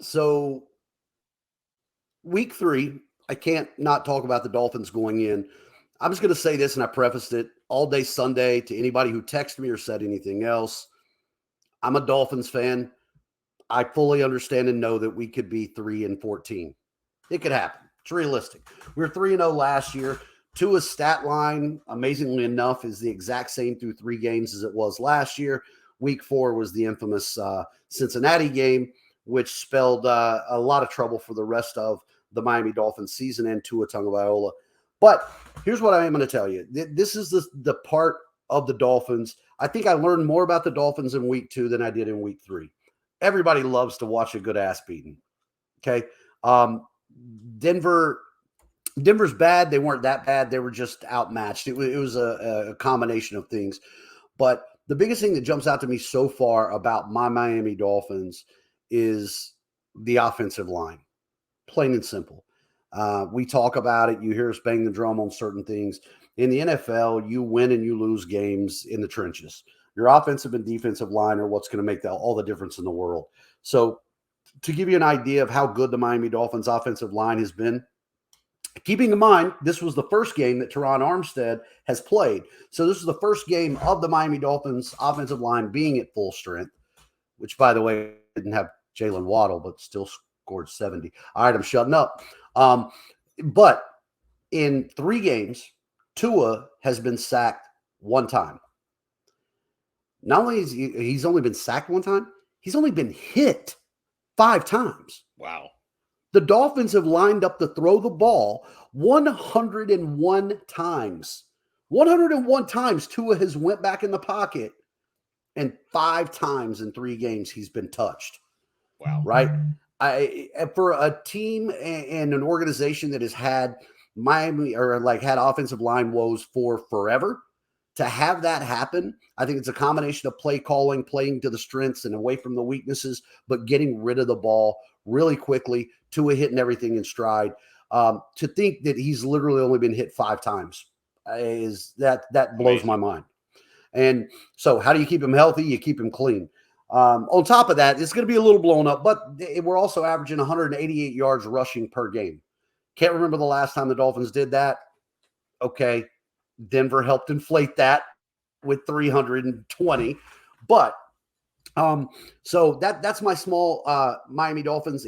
So week 3, I can't not talk about the Dolphins going in. I'm just going to say this, and I prefaced it all day Sunday to anybody who texted me or said anything else. I'm a Dolphins fan. I fully understand and know that we could be 3-14. It could happen. It's realistic. We were 3-0 last year. Tua's stat line, amazingly enough, is the exact same through 3 games as it was last year. Week 4 was the infamous Cincinnati game, which spelled a lot of trouble for the rest of the Miami Dolphins season and Tua Tagovailoa. But here's what I am going to tell you. This is the part of the Dolphins. I think I learned more about the Dolphins in week 2 than I did in week 3. Everybody loves to watch a good ass beating. Okay. Denver's bad. They weren't that bad. They were just outmatched. It was a combination of things. But the biggest thing that jumps out to me so far about my Miami Dolphins is the offensive line, plain and simple. We talk about it. You hear us bang the drum on certain things. In the NFL, you win and you lose games in the trenches. Your offensive and defensive line are what's going to make all the difference in the world. So to give you an idea of how good the Miami Dolphins offensive line has been, keeping in mind, this was the first game that Teron Armstead has played. So this is the first game of the Miami Dolphins offensive line being at full strength, which, by the way, didn't have Jalen Waddle, but still scored 70. All right, I'm shutting up. But in 3 games, Tua has been sacked 1 time. Not only is he's only been sacked 1 time, he's only been hit 5 times. Wow. The Dolphins have lined up to throw the ball 101 times. 101 times Tua has went back in the pocket, and 5 times in 3 games he's been touched. Wow. Right? For a team and an organization that has had Miami or like had offensive line woes for forever, to have that happen, I think it's a combination of play calling, playing to the strengths and away from the weaknesses, but getting rid of the ball really quickly, Tua hitting everything in stride. To think that he's literally only been hit 5 times is that blows Amazing. my mind. And so how do you keep him healthy? You keep him clean. On top of that, it's going to be a little blown up, but we're also averaging 188 yards rushing per game. Can't remember the last time the Dolphins did that. Okay. Denver helped inflate that with 320. But so that's my small Miami Dolphins.